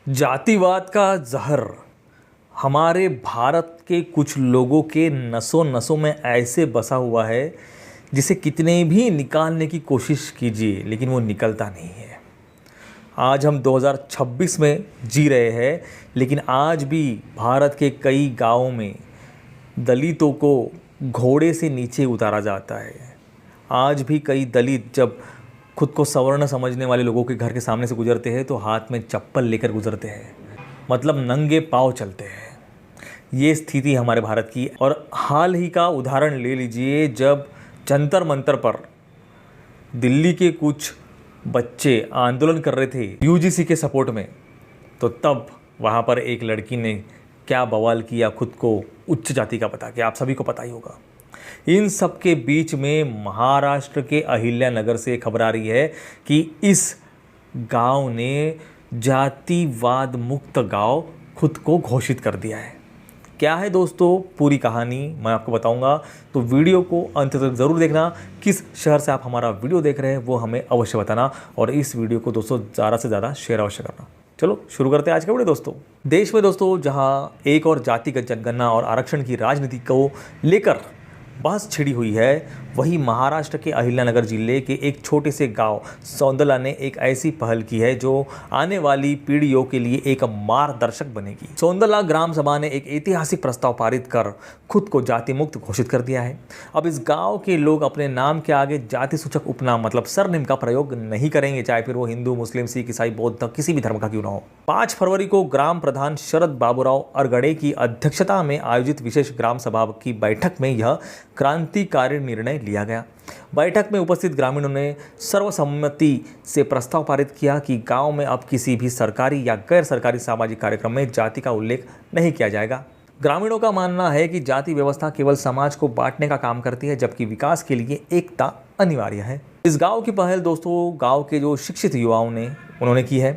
जातिवाद का जहर हमारे भारत के कुछ लोगों के नसों नसों में ऐसे बसा हुआ है जिसे कितने भी निकालने की कोशिश कीजिए लेकिन वो निकलता नहीं है। आज हम 2026 में जी रहे हैं, लेकिन आज भी भारत के कई गांवों में दलितों को घोड़े से नीचे उतारा जाता है। आज भी कई दलित जब खुद को सवर्ण समझने वाले लोगों के घर के सामने से गुजरते हैं तो हाथ में चप्पल लेकर गुजरते हैं, मतलब नंगे पाँव चलते हैं। ये स्थिति हमारे भारत की। और हाल ही का उदाहरण ले लीजिए, जब जंतर मंतर पर दिल्ली के कुछ बच्चे आंदोलन कर रहे थे यूजीसी के सपोर्ट में, तो तब वहाँ पर एक लड़की ने क्या बवाल किया, खुद को उच्च जाति का बता के। आप सभी को पता ही होगा। इन सब के बीच में महाराष्ट्र के अहिल्यानगर से खबर आ रही है कि इस गांव ने जातिवाद मुक्त गांव खुद को घोषित कर दिया है। क्या है दोस्तों पूरी कहानी मैं आपको बताऊंगा, तो वीडियो को अंत तक ज़रूर देखना। किस शहर से आप हमारा वीडियो देख रहे हैं वो हमें अवश्य बताना, और इस वीडियो को दोस्तों ज़्यादा से ज़्यादा शेयर अवश्य करना। चलो शुरू करते हैं आज का वीडियो दोस्तों। देश में दोस्तों जहाँ एक और जातिगत जनगणना और आरक्षण की राजनीति को लेकर बहस छिड़ी हुई है, वही महाराष्ट्र के अहिल्यानगर जिले के एक छोटे से गांव सौंदला ने एक ऐसी पहल की है जो आने वाली पीढ़ियों के लिए एक मार्गदर्शक बनेगी। सौंदला ग्राम सभा ने एक ऐतिहासिक प्रस्ताव पारित कर खुद को जाति मुक्त घोषित कर दिया है। अब इस गांव के लोग अपने नाम के आगे जाति सूचक उपनाम मतलब सरनेम का प्रयोग नहीं करेंगे, चाहे फिर वो हिंदू, मुस्लिम, सिख, ईसाई, बौद्ध किसी भी धर्म का क्यों ना हो। 5 फरवरी को ग्राम प्रधान शरद बाबूराव अरगड़े की अध्यक्षता में आयोजित विशेष ग्राम सभा की बैठक में यह क्रांतिकारी निर्णय लिया गया। बैठक में उपस्थित ग्रामीणों ने सर्वसम्मति से प्रस्ताव पारित किया कि गांव में अब किसी भी सरकारी या गैर सरकारी सामाजिक कार्यक्रम में जाति का उल्लेख नहीं किया जाएगा। ग्रामीणों का मानना है कि जाति व्यवस्था केवल समाज को बांटने का काम करती है, जबकि विकास के लिए एकता अनिवार्य है। इस गांव की पहल दोस्तों गांव के जो शिक्षित युवाओं ने उन्होंने की है।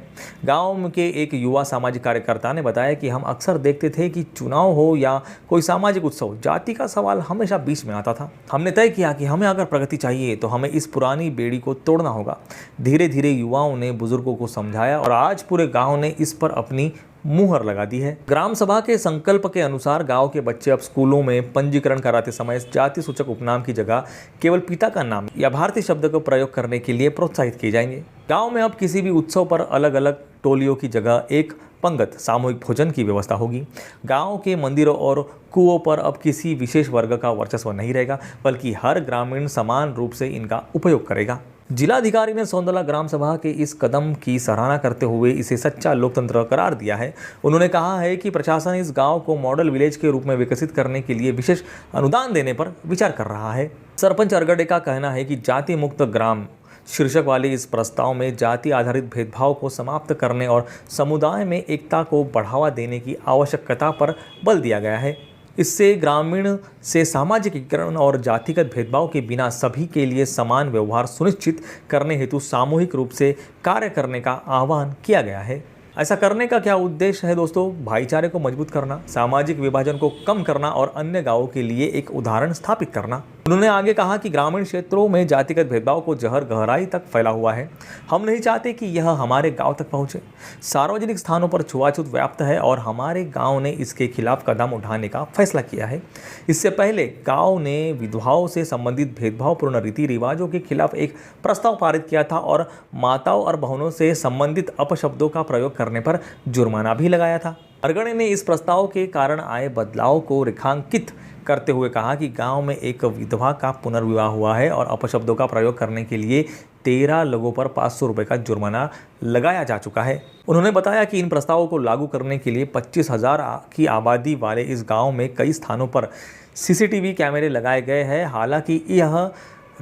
गांव के एक युवा सामाजिक कार्यकर्ता ने बताया कि हम अक्सर देखते थे कि चुनाव हो या कोई सामाजिक उत्सव, जाति का सवाल हमेशा बीच में आता था। हमने तय किया कि हमें अगर प्रगति चाहिए तो हमें इस पुरानी बेड़ी को तोड़ना होगा। धीरे धीरे युवाओं ने बुजुर्गों को समझाया और आज पूरे गाँव ने इस पर अपनी मुहर लगा दी है। ग्राम सभा के संकल्प के अनुसार गांव के बच्चे अब स्कूलों में पंजीकरण कराते समय जाति सूचक उपनाम की जगह केवल पिता का नाम या भारतीय शब्द का प्रयोग करने के लिए प्रोत्साहित किए जाएंगे। गांव में अब किसी भी उत्सव पर अलग अलग टोलियों की जगह एक पंगत सामूहिक भोजन की व्यवस्था होगी। गांव के मंदिरों और कुओं पर अब किसी विशेष वर्ग का वर्चस्व नहीं रहेगा, बल्कि हर ग्रामीण समान रूप से इनका उपयोग करेगा। जिलाधिकारी ने सौंदला ग्राम सभा के इस कदम की सराहना करते हुए इसे सच्चा लोकतंत्र करार दिया है। उन्होंने कहा है कि प्रशासन इस गांव को मॉडल विलेज के रूप में विकसित करने के लिए विशेष अनुदान देने पर विचार कर रहा है। सरपंच अरगड़े का कहना है कि जाति मुक्त ग्राम शीर्षक वाले इस प्रस्ताव में जाति आधारित भेदभाव को समाप्त करने और समुदाय में एकता को बढ़ावा देने की आवश्यकता पर बल दिया गया है। इससे ग्रामीण से सामाजिकीकरण और जातिगत भेदभाव के बिना सभी के लिए समान व्यवहार सुनिश्चित करने हेतु सामूहिक रूप से कार्य करने का आह्वान किया गया है। ऐसा करने का क्या उद्देश्य है दोस्तों? भाईचारे को मजबूत करना, सामाजिक विभाजन को कम करना और अन्य गांवों के लिए एक उदाहरण स्थापित करना। उन्होंने आगे कहा कि ग्रामीण क्षेत्रों में जातिगत भेदभाव को जहर गहराई तक फैला हुआ है। हम नहीं चाहते कि यह हमारे गांव तक पहुंचे। सार्वजनिक स्थानों पर छुआछूत व्याप्त है और हमारे गांव ने इसके खिलाफ कदम उठाने का फैसला किया है। इससे पहले गांव ने विधवाओं से संबंधित भेदभावपूर्ण रीति रिवाजों के खिलाफ एक प्रस्ताव पारित किया था और माताओं और बहनों से संबंधित अपशब्दों का प्रयोग करने पर जुर्माना भी लगाया था। अरगड़े ने इस प्रस्ताव के कारण आए बदलाव को रेखांकित करते हुए कहा कि गांव में एक विधवा का पुनर्विवाह हुआ है और अपशब्दों का प्रयोग करने के लिए 13 लोगों पर 500 रुपये का जुर्माना लगाया जा चुका है। उन्होंने बताया कि इन प्रस्तावों को लागू करने के लिए 25,000 की आबादी वाले इस गांव में कई स्थानों पर सीसीटीवी कैमरे लगाए गए हैं। हालांकि यह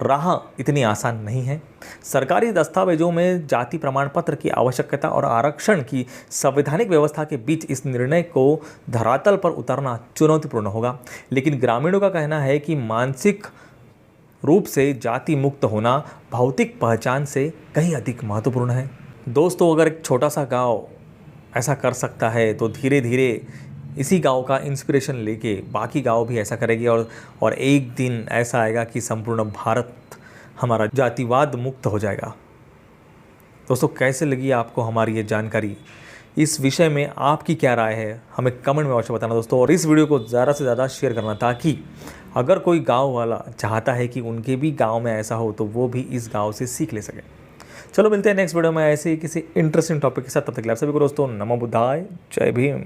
राह इतनी आसान नहीं है। सरकारी दस्तावेजों में जाति प्रमाण पत्र की आवश्यकता और आरक्षण की संवैधानिक व्यवस्था के बीच इस निर्णय को धरातल पर उतारना चुनौतीपूर्ण होगा। लेकिन ग्रामीणों का कहना है कि मानसिक रूप से जाति मुक्त होना भौतिक पहचान से कहीं अधिक महत्वपूर्ण है। दोस्तों अगर एक छोटा सा गांव ऐसा कर सकता है तो धीरे धीरे इसी गांव का इंस्पिरेशन लेके बाकी गांव भी ऐसा करेंगे और एक दिन ऐसा आएगा कि संपूर्ण भारत हमारा जातिवाद मुक्त हो जाएगा। दोस्तों कैसे लगी आपको हमारी ये जानकारी? इस विषय में आपकी क्या राय है हमें कमेंट में अवश्य बताना दोस्तों। और इस वीडियो को ज़्यादा से ज़्यादा शेयर करना, ताकि अगर कोई गांव वाला चाहता है कि उनके भी गांव में ऐसा हो तो वो भी इस गांव से सीख ले सके। चलो मिलते हैं नेक्स्ट वीडियो में ऐसे ही किसी इंटरेस्टिंग टॉपिक के साथ। तब तक के लिए आप सभी को दोस्तों नमो बुद्धाय, जय भीम।